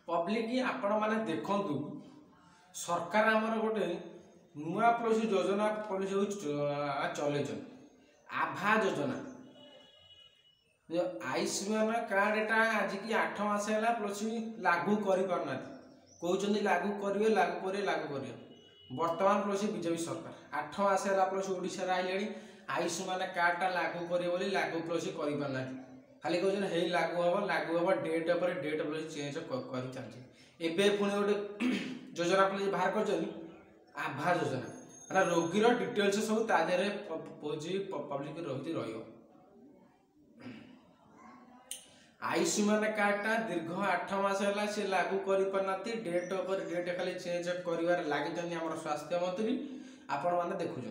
Public आपण मैंने देखु सरकार आमर गोटे नुआ पॉलिसी योजना पॉलिसी चल आभा योजना जो आयुष्मान कार्ड आज की 8 मास है पॉलिसी लागू कर कहते लागू करेंगे बर्तमान पॉलिसी बीजेपी सरकार 8 मास है पॉलिसी ओडिशा आइले आयुष्मान कार्ड लागू करे लागू पॉलिसी कर खाली कहते हे लागू हम डेट पर डेट पॉलिसी चेंज कर चलती एवं पुणी गोटे योजना पॉलिसी बाहर कर आभा योजना माना रोगीर डिटेल्स सब तादेह पब्लिक रही आयुष्मान कार्डटा दीर्घ 8 मास है सी लागू करना डेट पर डेट खाली चेंज कर लगी स्वास्थ्य मंत्री आपण मैंने देखुन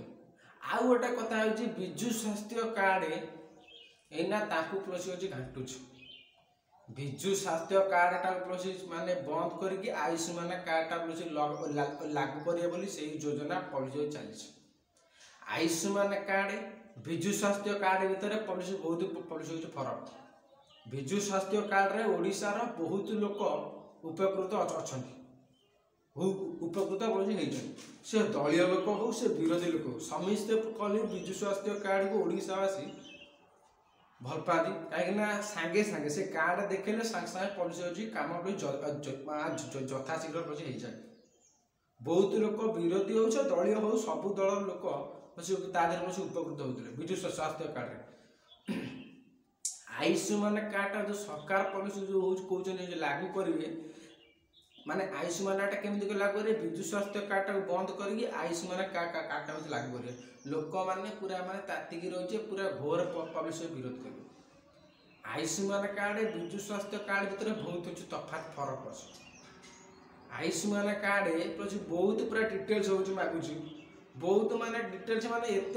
आउ गोटे कथा हो विजु स्वास्थ्य कार्ड एना ताकू पॉलिसी अच्छी घाटुच विजु स्वास्थ्य कार्डटा पॉलिसी माने बंद करके आयुष्मान कार्डटा पॉलिसी लागू करें से योजना पॉलिसी चली आयुष्मान कार्ड विजु स्वास्थ्य कार्ड भितर पॉलिसी बहुत पॉलिसी फरक विजु स्वास्थ्य कार्ड रे ओडिशार बहुत लोक उपकृत अच्छा उपकृत पॉलिसी से दलीय लोक हो से विरोधी लोक हो समस्ते कहले विजु स्वास्थ्य कार्ड को ओडिशावासी भल पाती कहीं सांगे सांगे से कार्ड देखेले सांगे सांगे पॉलिसी अच्छी कम यथाशीघ्र पॉलिसी हो जाए बहुत लोक विरोधी हो दलीय हो सबू दल लोक पॉलिसी उपकृत होते विजु स्वास्थ्य कार्ड आयुष्मान कार्ड जो सरकार पॉलिसी जो कहते लागू करेंगे माने आयुष्मान कार्ड केमी लागू करेंगे विजु स्वास्थ्य कार्ड बंद करके आयुष्मान कार्ड लागू करेंगे लोक मैंने पूरा माने तातिकी रही पूरा घोर पॉलिसी विरोध करेंगे आयुष्मान कार्ड विजु स्वास्थ्य कार्ड भितर बहुत अच्छी तफात फरक अच्छे आयुष्मान कार्ड बहुत पूरा डिटेल्स हो मागुच बहुत माने डिटेल्स माने एत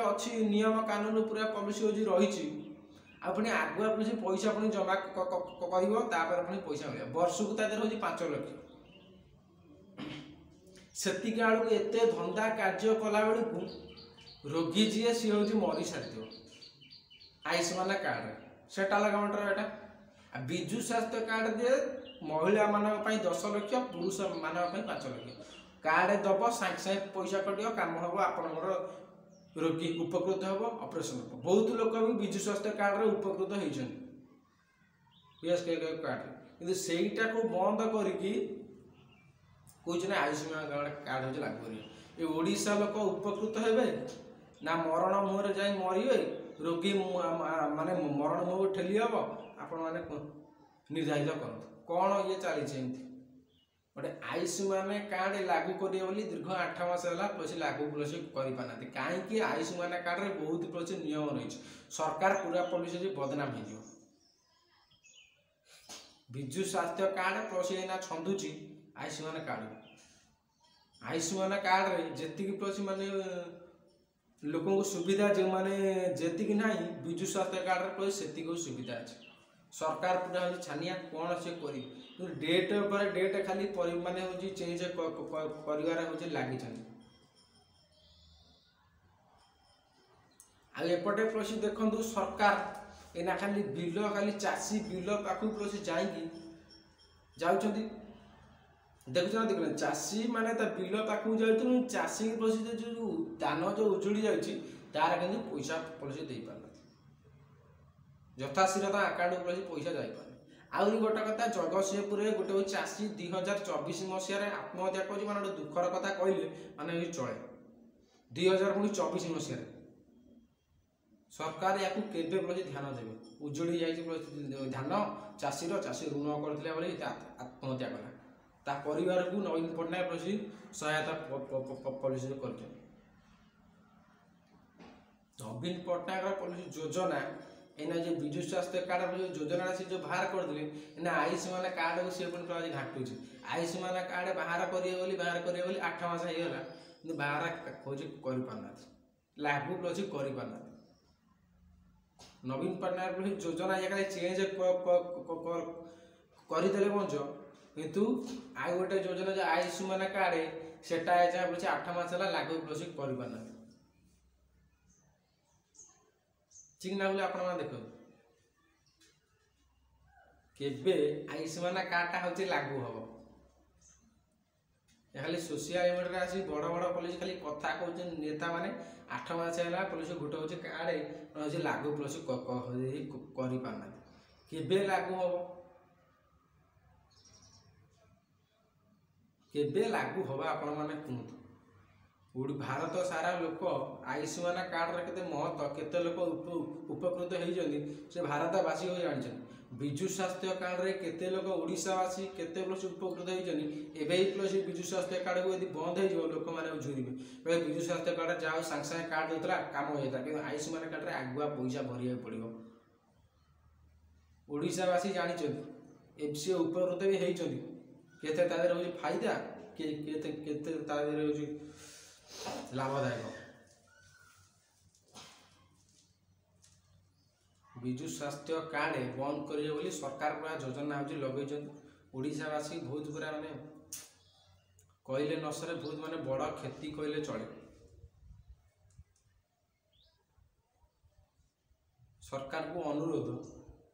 अच्छी नियम कानून पूरा पॉलिसी अच्छी रही आपने आगुआ पुणी पैसा पुणी जमा कर पैसा मिले वर्षक तादेह हूँ 5 लाख से आड़ एत धंदा कार्य कला बेलू रोगी जी सी हूँ मरी सारी आयुष्मान कार्ड सेंट्रल गवर्नमेंट एटा विजु स्वास्थ्य कार्ड दिए महिला मान 10 लाख पुरुष मान 5 लाख कार्ड दब सागे सागे पैसा कटियो काम हम आपंकर रोगी उपकृत हम ऑपरेशन हम बहुत लोक भी विजु स्वास्थ्य कार्ड रे उपकृत होती कार्ड कि सेटा को बंद करके कौन आयुष्मान कार्ड हो लागू करेंगे ये ओडिशा लोक उपकृत हेबे ना मरण मुहर जाए मरवे रोगी माने मरण मुह ठेली हम आपण मैंने निर्धारित कर कौन ये चली गोटे आयुष्मान कार्ड लागू करेंगे दीर्घ 8 मास है पॉलिसी लागू पॉलिसी करना कहीं आयुष्मान कार्ड रे बहुत पॉलिसी नियम रही सरकार पूरा पॉलिसी बदनाम हो विजु स्वास्थ्य कार्ड पॉलिसी एना छंदुची आयुष्मान कार्ड रे जेतिकी पॉलिसी माने लोक सुविधा जो माने जेतिकी ना विजु स्वास्थ्य कार्ड रे पॉलिसी सेतिकी सुविधा अच्छे सरकार पूरा हूँ छानिया कौन से कर डेट पर डेट खाली माने हूँ चेंज कर लगी आएपटे पॉलिसी देखु सरकार एना खाली बिल खाली चाषी बिल पाखु पॉलिसी जाऊँगी देखुना देखना चाषी माने बिल पाखु जाऊँ चाषी पॉलिसी जो धान जो उजुड़ी जाऊँगी तार कि पैसा पॉलिसी दे पार यथाशीघ्र आकाउंट पॉलिसी पैसा जापे आहरी गोटे कथा जगतसिंहपुर गोटे चाषी 2024 मसीह आत्महत्या कर गोटे दुखर कथा कहले माने चले 2024 मसीह सरकार या प्रति ध्यान देवे उजुड़ी जाए धान चाषी ऋण करते आत्महत्या कला ता परिवार को नवीन पट्टनायक प्रति सहायता पॉलिसी कर नवीन पट्टनायक पॉलिसी योजना एना जो विजु स्वास्थ्य कार्ड योजना से जो बाहर करते आयुष्मान कार्ड को सी पुणी घाटुच आयुष्मान कार्ड बाहर करेंगे 8 मास होगा कि बाहर हूँ करना लागू पॉलिसी करना नवीन पट्टनायक योजना ये चेंज करदे बंच किंतु आउ गोटे योजना जो आयुष्मान कार्ड से 8 मास है लागू पॉलिसी करना ठीक ना बोले आप देख केबे आयुष्मान कार्डटा हूँ लागू हम खाली सोशल मीडिया आसी बड़ बड़ पुलिस खाली कथा कहते नेता मैंने 8 मास है पुलिस गोटे हूँ कार्ड हूँ लागू पुलिस कर पारना केबे लागू हम केबे लागू हम आपण मैंने कहतु भारत सारा लोक आयुष्मान कार्ड केते महत्व केते लोक उपकृत होती से भारतवासी हो जानी विजु स्वास्थ्य कार्ड रे केते लोक ओडिशावासी केते प्लस उपकृत होती एवं प्लस विजु स्वास्थ्य कार्ड को यदि बंद हो लोक मैंने झुरबे विजु स्वास्थ्य कार्ड जहाँ सांगे सांगे कार्ड होता कम हो जाता कि आयुष्मान कार्ड रे आगुआ पैसा भरिया पड़ो ओडिशावासी जानी सी उपकृत भी होती केते तादेर हो फायदा केते तादेर हो लाभदायक विजु स्वास्थ्य कार्ड बंद करेंगे बोली सरकार पूरा योजना हूँ लगे ओडिशावासी बहुत पूरा माने कहले नसरे बहुत माने बड़ क्षति कहले चले सरकार को अनुरोध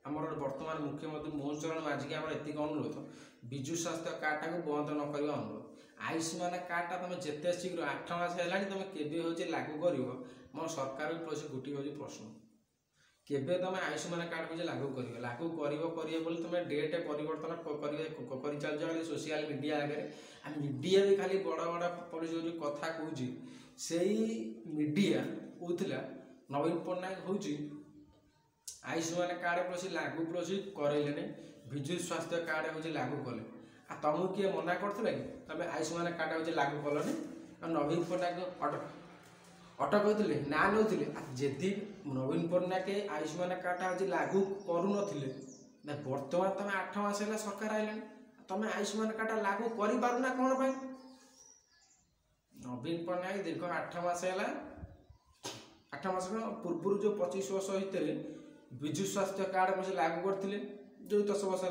आमर वर्तमान मुख्यमंत्री मोहन चरण माझी की आम एतिक अनुरोध विजु स्वास्थ्य कार्डटा को बंद न करवा अनुरोध आयुष्मान कार्डटा तुम जिते शीघ्र 8 मास है तुम केबे हो लागू कर मो सरकार गोटे हूँ प्रश्न केबे तुम आयुष्मान कार्ड को लागू कर तुम डेट परिवर्तन कर चल सोशल मीडिया आगे मीडिया भी खाली बड़ बड़ पुलिस जो कथा कहूँ से मीडिया कहला नवीन पट्टनायक हूँ आयुष्मान कार्ड प्लस लागू प्लस करैले विजु स्वास्थ्य कार्ड हूँ लागू कले आ तुमको किए मना करथिला कि तुम आयुष्मान कार्ड हूँ लागू कलनि नवीन पट्टनायक अटक होते ना नौले जदि नवीन पट्टनायक आयुष्मान कार्ड हूँ लागू करूँ बर्तमान तुम 8 मास है सरकार आइला तुम आयुष्मान कार्ड लागू करना कौन पाई नवीन पट्टनायक दीर्घ 8 मास है 8 मास पूर्व जो 25 वर्ष भितर विजु स्वास्थ्य कार्ड मुझे लागू करते जो 10 वर्ष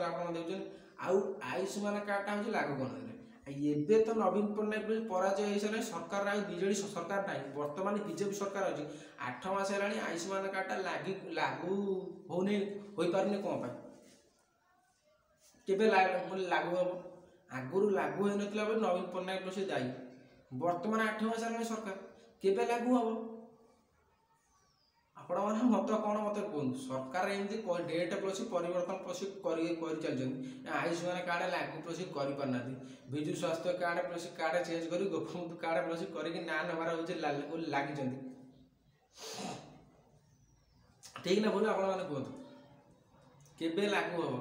आप आयुष्मान कार्ड हूँ लागू कर तो नवीन पट्टनायक पराजय हो सारे सरकार बीजेडी सरकार ना बर्तमान बीजेपी सरकार अच्छी 8 मास है आयुष्मान कार्ड लागू होने हो पारे कौन पाई केबे लागू हम आगुरी लागू हो ना नवीन पट्टनायक से दायी बर्तमान 8 मास है सरकार केबे लागू हम आपण मैंने मत कौन मत कहूँ सरकार एमती डेट प्लस परिवर्तन प्लस कर चलते आयुष्मान कार्ड लागू प्लस कर पारना विजु स्वास्थ्य कार्ड प्लस कार्ड चेंज कर गोपबंधु कार्ड प्लस करके ना नबार हूँ लगी ठीक ना बोल आपण मैंने कहतु केबे लागू हम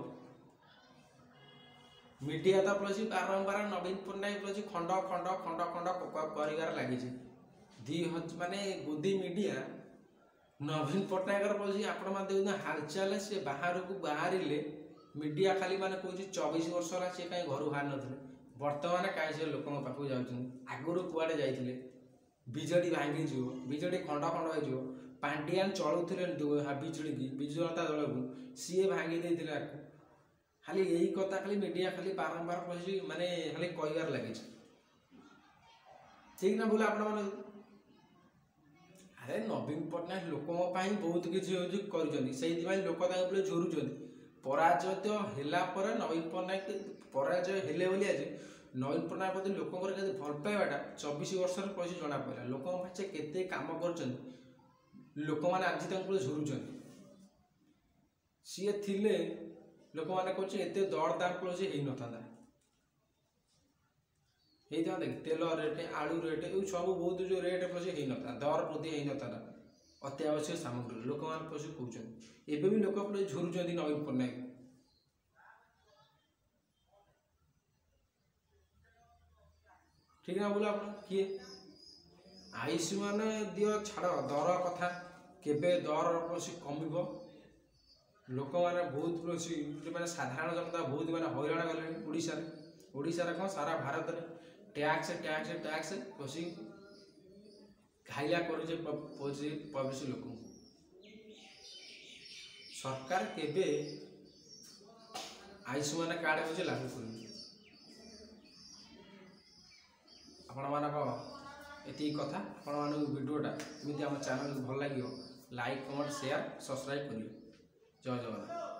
मीडिया तो प्लस बारंबार नवीन पट्टनायक प्लस खंड खंड खंड खंड कर लगी माने गोदी मीडिया नवीन पट्टनायक प्लस आपण मैंने हालचाल से बाहर को बाहर मीडिया खाली माने कह 24 वर्ष है सी कहीं घर बाहर ना बर्तमान कहीं से लोक पाक आगुरी कुआड़े जाते विजेडी भांगी विजेडी खंड खंड हो पांडियान चलुले विजेडी की विजु जनता दल को सी भांगी देते खाली यही कथा खाली मीडिया खाली बारंबार पहुँच माने खाली कहबार लगे ठीक ना बोले आपण मैंने अरे नवीन पट्टनायक लोकों बहुत किसी कर लोक झुरुं पराजय है नवीन पट्टनायक पराजय हेले आज नवीन पट्टनायक प्रति लोक भल पाइबाटा 24 वर्ष पैसा जना पड़ा लोक केते काम कर लोक मैंने आज झुरुं सी थे लोक मैंने कहते दर दाम प्लस हो ना देख तेल रेट आलू रेट ये सब बहुत जो रेट प्लस हो ना दर वृद्धि हो ना अत्यावश्यक सामग्री लोक मैंने प्लस कहते एवं भी लोक प्लस झुरुं नवीन पट्टनायक ठीक ना बोला किए आयुष्मान दियो छाड़ दर कथा केबे दर प्लस कम लोक मैंने बहुत प्लस मैंने साधारण जनता बहुत मैंने हैरान गले ओडिशा कौन सारा भारत में टैक्स टैक्स टैक्स बस खाइला कर लोक सरकार केबे आयुष्मान कार्ड हूँ लागू कर ये कथा आपण भिडियोटा जमी आम चैनल भल लगे लाइक कमेंट शेयर सब्सक्राइब करिए जय जगन्नाथ।